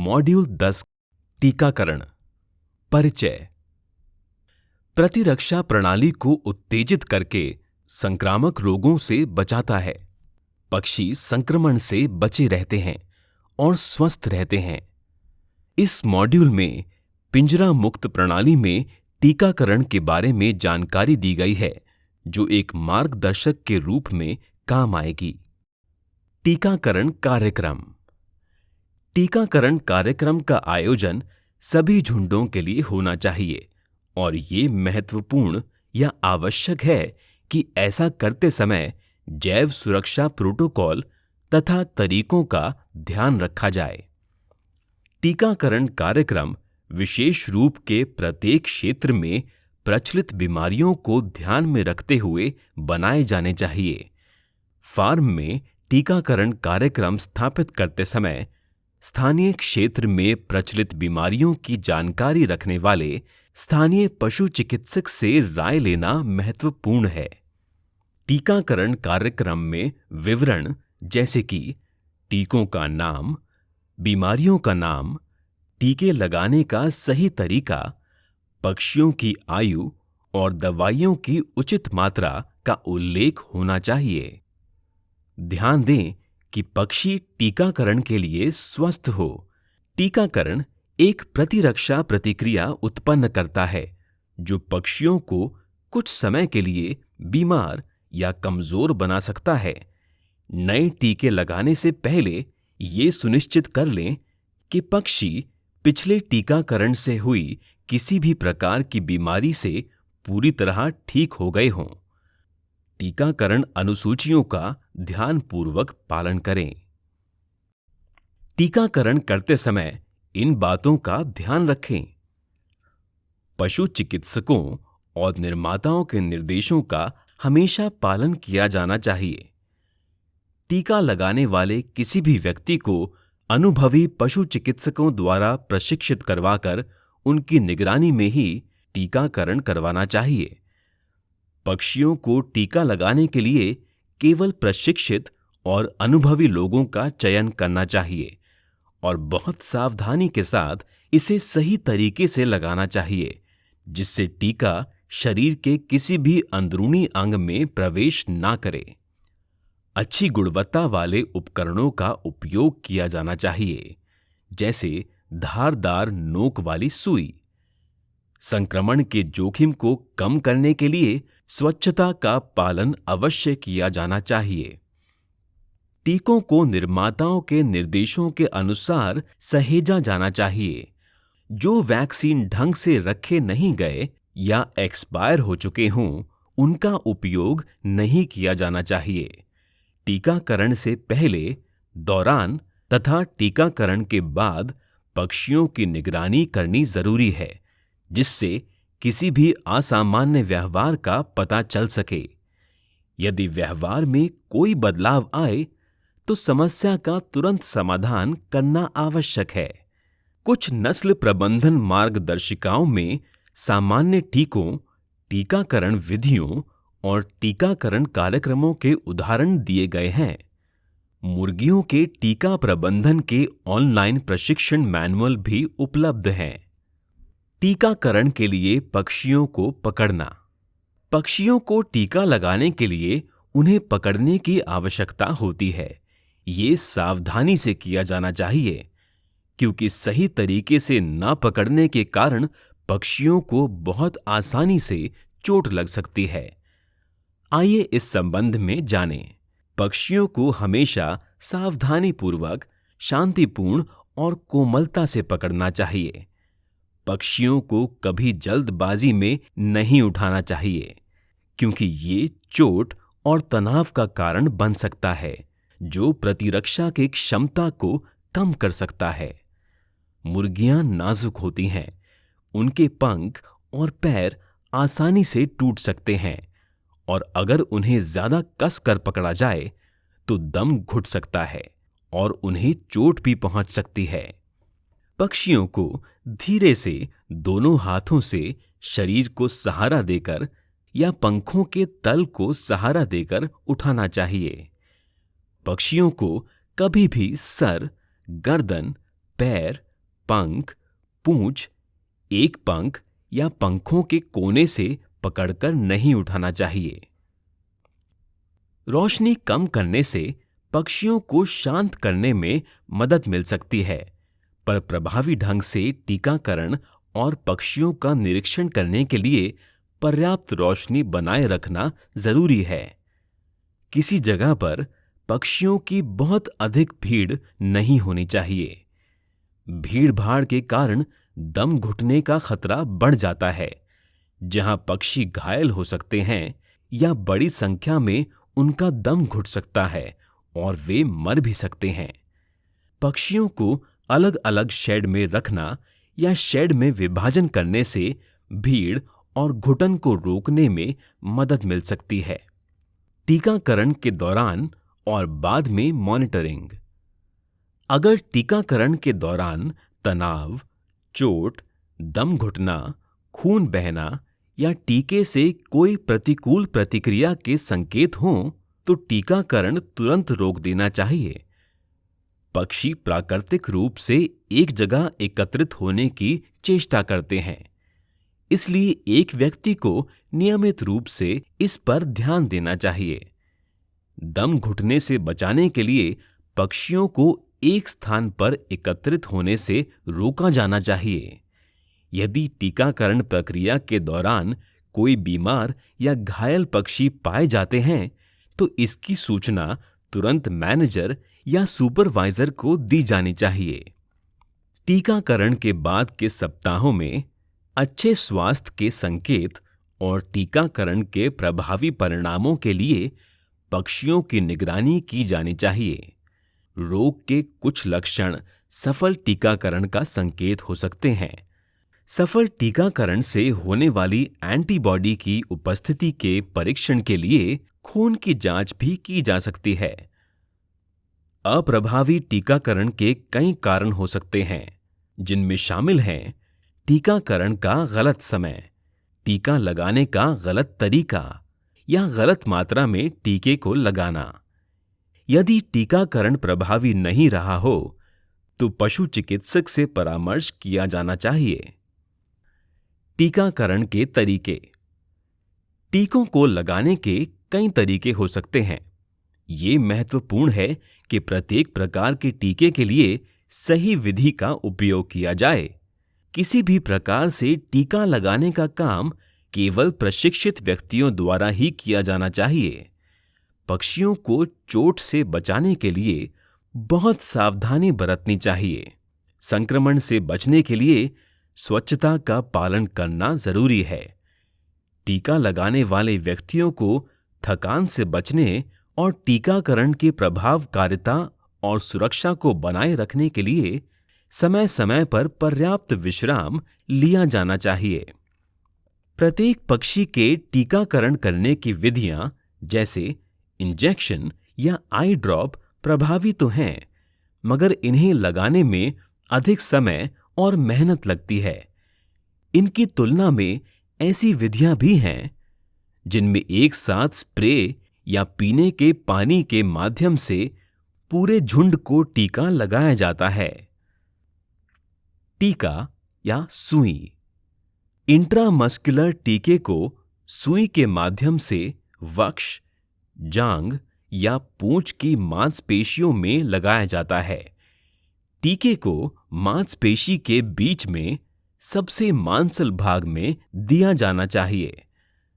Module 10 टीकाकरण। परिचय। प्रतिरक्षा प्रणाली को उत्तेजित करके संक्रामक रोगों से बचाता है। पक्षी संक्रमण से बचे रहते हैं और स्वस्थ रहते हैं। इस मॉड्यूल में पिंजरा मुक्त प्रणाली में टीकाकरण के बारे में जानकारी दी गई है, जो एक मार्गदर्शक के रूप में काम आएगी। टीकाकरण कार्यक्रम। टीकाकरण कार्यक्रम का आयोजन सभी झुंडों के लिए होना चाहिए और ये महत्वपूर्ण या आवश्यक है कि ऐसा करते समय जैव सुरक्षा प्रोटोकॉल तथा तरीकों का ध्यान रखा जाए। टीकाकरण कार्यक्रम विशेष रूप के प्रत्येक क्षेत्र में प्रचलित बीमारियों को ध्यान में रखते हुए बनाए जाने चाहिए। फार्म में टीकाकरण कार्यक्रम स्थापित करते समय स्थानीय क्षेत्र में प्रचलित बीमारियों की जानकारी रखने वाले स्थानीय पशु चिकित्सक से राय लेना महत्वपूर्ण है। टीकाकरण कार्यक्रम में विवरण जैसे कि टीकों का नाम, बीमारियों का नाम, टीके लगाने का सही तरीका, पक्षियों की आयु और दवाइयों की उचित मात्रा का उल्लेख होना चाहिए। ध्यान दें कि पक्षी टीकाकरण के लिए स्वस्थ हो। टीकाकरण एक प्रतिरक्षा प्रतिक्रिया उत्पन्न करता है जो पक्षियों को कुछ समय के लिए बीमार या कमजोर बना सकता है। नए टीके लगाने से पहले ये सुनिश्चित कर लें कि पक्षी पिछले टीकाकरण से हुई किसी भी प्रकार की बीमारी से पूरी तरह ठीक हो गए हों। टीकाकरण अनुसूचियों का ध्यानपूर्वक पालन करें। टीकाकरण करते समय इन बातों का ध्यान रखें। पशु चिकित्सकों और निर्माताओं के निर्देशों का हमेशा पालन किया जाना चाहिए। टीका लगाने वाले किसी भी व्यक्ति को अनुभवी पशु चिकित्सकों द्वारा प्रशिक्षित करवाकर उनकी निगरानी में ही टीकाकरण करवाना चाहिए। पक्षियों को टीका लगाने के लिए केवल प्रशिक्षित और अनुभवी लोगों का चयन करना चाहिए और बहुत सावधानी के साथ इसे सही तरीके से लगाना चाहिए, जिससे टीका शरीर के किसी भी अंदरूनी अंग में प्रवेश ना करे। अच्छी गुणवत्ता वाले उपकरणों का उपयोग किया जाना चाहिए, जैसे धारदार नोक वाली सुई। संक्रमण के जोखिम को कम करने के लिए स्वच्छता का पालन अवश्य किया जाना चाहिए। टीकों को निर्माताओं के निर्देशों के अनुसार सहेजा जाना चाहिए। जो वैक्सीन ढंग से रखे नहीं गए या एक्सपायर हो चुके हों, उनका उपयोग नहीं किया जाना चाहिए। टीकाकरण से पहले, दौरान तथा टीकाकरण के बाद पक्षियों की निगरानी करनी जरूरी है, जिससे किसी भी असामान्य व्यवहार का पता चल सके। यदि व्यवहार में कोई बदलाव आए तो समस्या का तुरंत समाधान करना आवश्यक है। कुछ नस्ल प्रबंधन मार्गदर्शिकाओं में सामान्य टीकों, टीकाकरण विधियों और टीकाकरण कार्यक्रमों के उदाहरण दिए गए हैं। मुर्गियों के टीका प्रबंधन के ऑनलाइन प्रशिक्षण मैनुअल भी उपलब्ध हैं। टीकाकरण के लिए पक्षियों को पकड़ना। पक्षियों को टीका लगाने के लिए उन्हें पकड़ने की आवश्यकता होती है। ये सावधानी से किया जाना चाहिए, क्योंकि सही तरीके से ना पकड़ने के कारण पक्षियों को बहुत आसानी से चोट लग सकती है। आइए इस संबंध में जानें। पक्षियों को हमेशा सावधानीपूर्वक, शांतिपूर्ण और कोमलता से पकड़ना चाहिए। पक्षियों को कभी जल्दबाजी में नहीं उठाना चाहिए, क्योंकि ये चोट और तनाव का कारण बन सकता है, जो प्रतिरक्षा की क्षमता को कम कर सकता है। मुर्गियां नाजुक होती हैं। उनके पंख और पैर आसानी से टूट सकते हैं और अगर उन्हें ज्यादा कस कर पकड़ा जाए तो दम घुट सकता है और उन्हें चोट भी पहुंच सकती है। पक्षियों को धीरे से दोनों हाथों से शरीर को सहारा देकर या पंखों के तल को सहारा देकर उठाना चाहिए। पक्षियों को कभी भी सर, गर्दन, पैर, पंख, पूंछ, एक पंख या पंखों के कोने से पकड़कर नहीं उठाना चाहिए। रोशनी कम करने से पक्षियों को शांत करने में मदद मिल सकती है, पर प्रभावी ढंग से टीकाकरण और पक्षियों का निरीक्षण करने के लिए पर्याप्त रोशनी बनाए रखना जरूरी है। किसी जगह पर पक्षियों की बहुत अधिक भीड़ नहीं होनी चाहिए। भीड़-भाड़ के कारण दम घुटने का खतरा बढ़ जाता है, जहां पक्षी घायल हो सकते हैं या बड़ी संख्या में उनका दम घुट सकता है और वे मर भी सकते हैं। पक्षियों को अलग-अलग शेड में रखना या शेड में विभाजन करने से भीड़ और घुटन को रोकने में मदद मिल सकती है। टीकाकरण के दौरान और बाद में मॉनिटरिंग। अगर टीकाकरण के दौरान तनाव, चोट, दम घुटना, खून बहना या टीके से कोई प्रतिकूल प्रतिक्रिया के संकेत हों, तो टीकाकरण तुरंत रोक देना चाहिए। पक्षी प्राकृतिक रूप से एक जगह एकत्रित होने की चेष्टा करते हैं, इसलिए एक व्यक्ति को नियमित रूप से इस पर ध्यान देना चाहिए। दम घुटने से बचाने के लिए पक्षियों को एक स्थान पर एकत्रित होने से रोका जाना चाहिए। यदि टीकाकरण प्रक्रिया के दौरान कोई बीमार या घायल पक्षी पाए जाते हैं, तो इसकी सूचना तुरंत मैनेजर या सुपरवाइजर को दी जानी चाहिए। टीकाकरण के बाद के सप्ताहों में अच्छे स्वास्थ्य के संकेत और टीकाकरण के प्रभावी परिणामों के लिए पक्षियों की निगरानी की जानी चाहिए। रोग के कुछ लक्षण सफल टीकाकरण का संकेत हो सकते हैं। सफल टीकाकरण से होने वाली एंटीबॉडी की उपस्थिति के परीक्षण के लिए खून की जांच भी की जा सकती है। अप्रभावी टीकाकरण के कई कारण हो सकते हैं, जिनमें शामिल हैं टीकाकरण का गलत समय, टीका लगाने का गलत तरीका या गलत मात्रा में टीके को लगाना। यदि टीकाकरण प्रभावी नहीं रहा हो, तो पशु चिकित्सक से परामर्श किया जाना चाहिए। टीकाकरण के तरीके। टीकों को लगाने के कई तरीके हो सकते हैं। ये महत्वपूर्ण है कि प्रत्येक प्रकार के टीके के लिए सही विधि का उपयोग किया जाए। किसी भी प्रकार से टीका लगाने का काम केवल प्रशिक्षित व्यक्तियों द्वारा ही किया जाना चाहिए। पक्षियों को चोट से बचाने के लिए बहुत सावधानी बरतनी चाहिए। संक्रमण से बचने के लिए स्वच्छता का पालन करना जरूरी है। टीका लगाने वाले व्यक्तियों को थकान से बचने और टीकाकरण की प्रभावकारिता और सुरक्षा को बनाए रखने के लिए समय समय पर पर्याप्त विश्राम लिया जाना चाहिए। प्रत्येक पक्षी के टीकाकरण करने की विधियां, जैसे इंजेक्शन या आई ड्रॉप, प्रभावी तो हैं, मगर इन्हें लगाने में अधिक समय और मेहनत लगती है। इनकी तुलना में ऐसी विधियां भी हैं जिनमें एक साथ स्प्रे या पीने के पानी के माध्यम से पूरे झुंड को टीका लगाया जाता है। टीका या सुई। इंट्रामस्कुलर टीके को सुई के माध्यम से वक्ष, जांघ या पूंछ की मांसपेशियों में लगाया जाता है। टीके को मांसपेशी के बीच में सबसे मांसल भाग में दिया जाना चाहिए।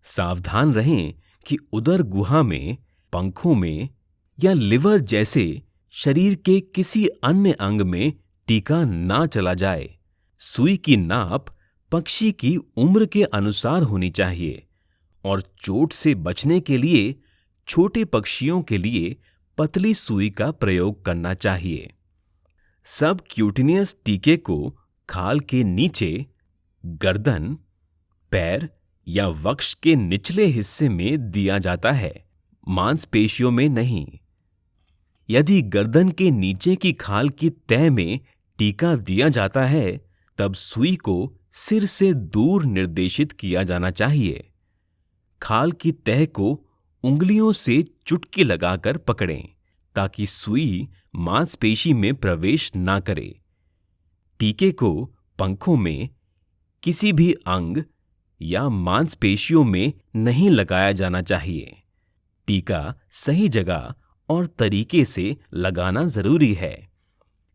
सावधान रहें कि उदर गुहा में, पंखों में या लिवर जैसे शरीर के किसी अन्य अंग में टीका ना चला जाए। सुई की नाप पक्षी की उम्र के अनुसार होनी चाहिए और चोट से बचने के लिए छोटे पक्षियों के लिए पतली सुई का प्रयोग करना चाहिए। सब क्यूटिनियस टीके को खाल के नीचे, गर्दन, पैर या वक्ष के निचले हिस्से में दिया जाता है, मांसपेशियों में नहीं। यदि गर्दन के नीचे की खाल की तह में टीका दिया जाता है, तब सुई को सिर से दूर निर्देशित किया जाना चाहिए। खाल की तह को उंगलियों से चुटकी लगाकर पकड़ें ताकि सुई मांसपेशी में प्रवेश ना करे। टीके को पंखों में, किसी भी अंग या मांसपेशियों में नहीं लगाया जाना चाहिए। टीका सही जगह और तरीके से लगाना जरूरी है,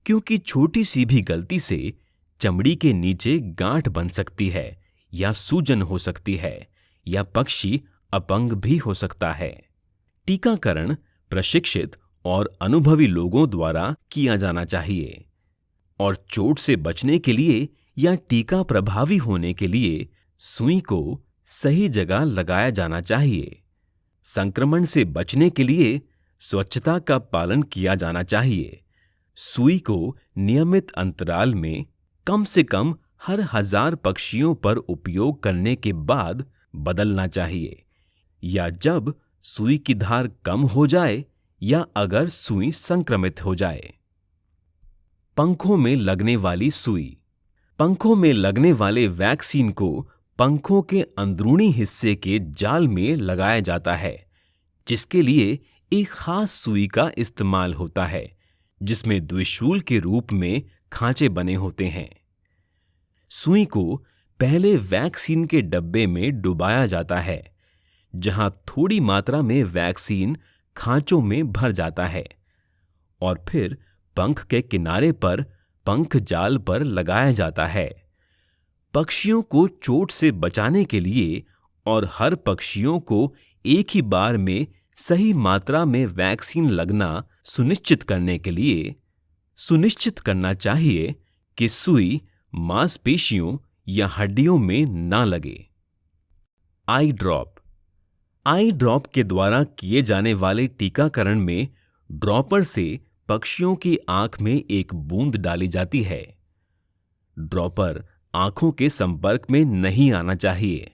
क्योंकि छोटी सी भी गलती से चमड़ी के नीचे गांठ बन सकती है या सूजन हो सकती है या पक्षी अपंग भी हो सकता है। टीकाकरण प्रशिक्षित और अनुभवी लोगों द्वारा किया जाना चाहिए और चोट से बचने के लिए या टीका प्रभावी होने के लिए सुई को सही जगह लगाया जाना चाहिए। संक्रमण से बचने के लिए स्वच्छता का पालन किया जाना चाहिए। सुई को नियमित अंतराल में कम से कम हर 1000 पक्षियों पर उपयोग करने के बाद बदलना चाहिए, या जब सुई की धार कम हो जाए या अगर सुई संक्रमित हो जाए। पंखों में लगने वाली सुई। पंखों में लगने वाले वैक्सीन को पंखों के अंदरूनी हिस्से के जाल में लगाया जाता है, जिसके लिए एक खास सुई का इस्तेमाल होता है, जिसमें द्विशूल के रूप में खांचे बने होते हैं। सुई को पहले वैक्सीन के डब्बे में डुबाया जाता है, जहां थोड़ी मात्रा में वैक्सीन खांचों में भर जाता है और फिर पंख के किनारे पर पंख जाल पर लगाया जाता है। पक्षियों को चोट से बचाने के लिए और हर पक्षियों को एक ही बार में सही मात्रा में वैक्सीन लगना सुनिश्चित करने के लिए सुनिश्चित करना चाहिए कि सुई मांसपेशियों या हड्डियों में ना लगे। आई ड्रॉप। आई ड्रॉप के द्वारा किए जाने वाले टीकाकरण में ड्रॉपर से पक्षियों की आंख में एक बूंद डाली जाती है। ड्रॉपर आंखों के संपर्क में नहीं आना चाहिए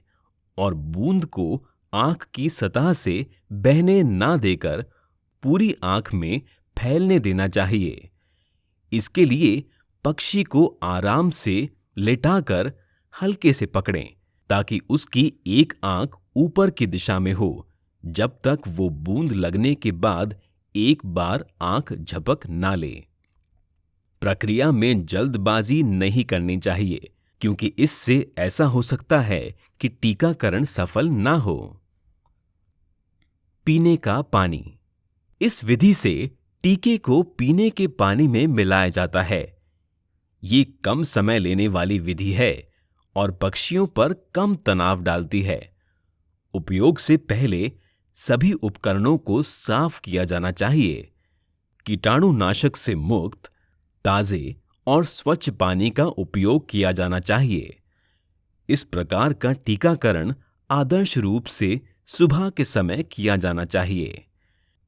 और बूंद को आंख की सतह से बहने ना देकर पूरी आंख में फैलने देना चाहिए। इसके लिए पक्षी को आराम से लेटाकर हल्के से पकड़ें, ताकि उसकी एक आंख ऊपर की दिशा में हो, जब तक वो बूंद लगने के बाद एक बार आंख झपक ना ले। प्रक्रिया में जल्दबाजी नहीं करनी चाहिए, क्योंकि इससे ऐसा हो सकता है कि टीकाकरण सफल ना हो। पीने का पानी। इस विधि से टीके को पीने के पानी में मिलाया जाता है। ये कम समय लेने वाली विधि है और पक्षियों पर कम तनाव डालती है। उपयोग से पहले सभी उपकरणों को साफ किया जाना चाहिए। कीटाणुनाशक से मुक्त, ताजे और स्वच्छ पानी का उपयोग किया जाना चाहिए। इस प्रकार का टीकाकरण आदर्श रूप से सुबह के समय किया जाना चाहिए।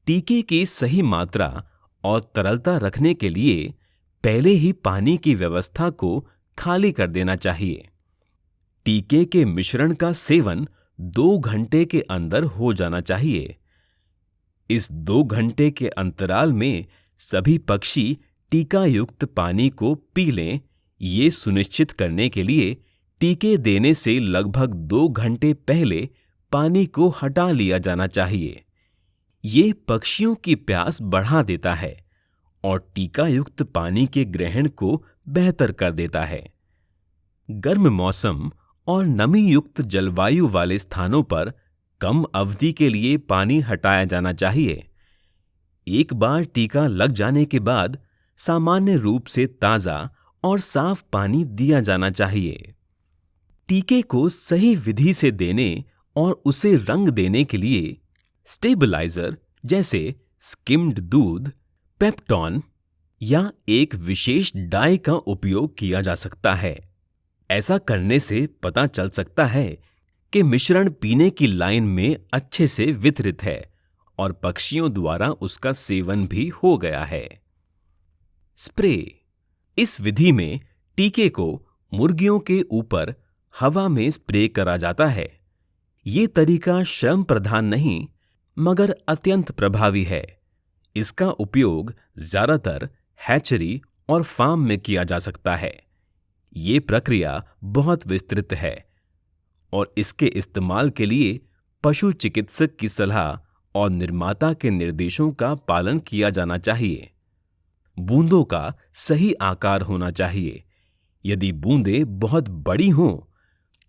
टीके की सही मात्रा और तरलता रखने के लिए पहले ही पानी की व्यवस्था को खाली कर देना चाहिए। टीके के मिश्रण का सेवन 2 घंटे के अंदर हो जाना चाहिए। इस 2 घंटे के अंतराल में सभी पक्षी टीका युक्त पानी को पी लें। ये सुनिश्चित करने के लिए टीके देने से लगभग 2 घंटे पहले पानी को हटा लिया जाना चाहिए। ये पक्षियों की प्यास बढ़ा देता है और टीका युक्त पानी के ग्रहण को बेहतर कर देता है। गर्म मौसम और नमी युक्त जलवायु वाले स्थानों पर कम अवधि के लिए पानी हटाया जाना चाहिए। एक बार टीका लग जाने के बाद सामान्य रूप से ताजा और साफ पानी दिया जाना चाहिए। टीके को सही विधि से देने और उसे रंग देने के लिए स्टेबलाइजर जैसे स्किम्ड दूध, पेप्टॉन या एक विशेष डाई का उपयोग किया जा सकता है। ऐसा करने से पता चल सकता है कि मिश्रण पीने की लाइन में अच्छे से वितरित है और पक्षियों द्वारा उसका सेवन भी हो गया है। स्प्रे। इस विधि में टीके को मुर्गियों के ऊपर हवा में स्प्रे करा जाता है। ये तरीका श्रम प्रधान नहीं, मगर अत्यंत प्रभावी है। इसका उपयोग ज्यादातर हैचरी और फार्म में किया जा सकता है। ये प्रक्रिया बहुत विस्तृत है और इसके इस्तेमाल के लिए पशु चिकित्सक की सलाह और निर्माता के निर्देशों का पालन किया जाना चाहिए। बूंदों का सही आकार होना चाहिए, यदि बूंदें बहुत बड़ी हों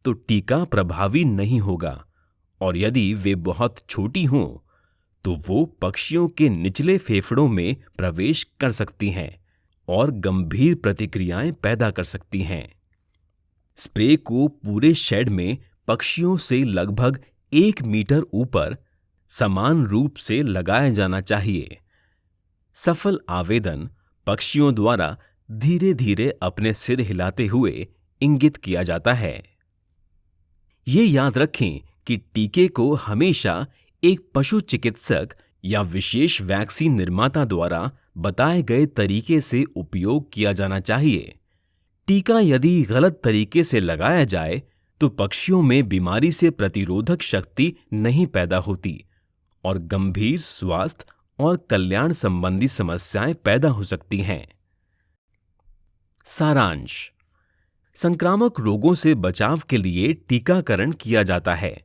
तो टीका प्रभावी नहीं होगा, और यदि वे बहुत छोटी हों तो वो पक्षियों के निचले फेफड़ों में प्रवेश कर सकती हैं और गंभीर प्रतिक्रियाएं पैदा कर सकती हैं। स्प्रे को पूरे शेड में पक्षियों से लगभग 1 मीटर ऊपर समान रूप से लगाया जाना चाहिए। सफल आवेदन पक्षियों द्वारा धीरे धीरे अपने सिर हिलाते हुए इंगित किया जाता है। ये याद रखें कि टीके को हमेशा एक पशु चिकित्सक या विशेष वैक्सीन निर्माता द्वारा बताए गए तरीके से उपयोग किया जाना चाहिए। टीका यदि गलत तरीके से लगाया जाए तो पक्षियों में बीमारी से प्रतिरोधक शक्ति नहीं पैदा होती और गंभीर स्वास्थ्य और कल्याण संबंधी समस्याएं पैदा हो सकती हैं। सारांश: संक्रामक रोगों से बचाव के लिए टीकाकरण किया जाता है।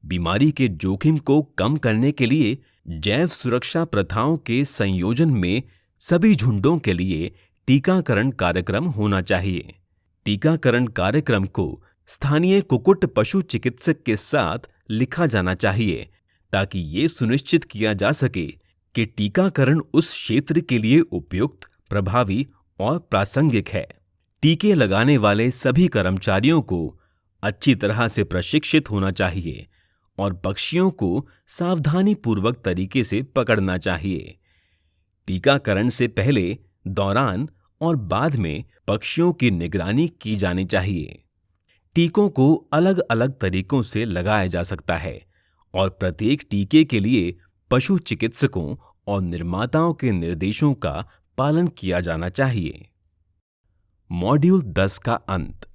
बीमारी के जोखिम को कम करने के लिए जैव सुरक्षा प्रथाओं के संयोजन में सभी झुंडों के लिए टीकाकरण कार्यक्रम होना चाहिए। टीकाकरण कार्यक्रम को स्थानीय कुक्कुट पशु चिकित्सक के साथ लिखा जाना चाहिए ताकि ये सुनिश्चित किया जा सके कि टीकाकरण उस क्षेत्र के लिए उपयुक्त, प्रभावी और प्रासंगिक है। टीके लगाने वाले सभी कर्मचारियों को अच्छी तरह से प्रशिक्षित होना चाहिए और पक्षियों को सावधानीपूर्वक तरीके से पकड़ना चाहिए। टीकाकरण से पहले, दौरान और बाद में पक्षियों की निगरानी की जानी चाहिए। टीकों को अलग अलग तरीकों से लगाया जा सकता है और प्रत्येक टीके के लिए पशु चिकित्सकों और निर्माताओं के निर्देशों का पालन किया जाना चाहिए। मॉड्यूल 10 का अंत।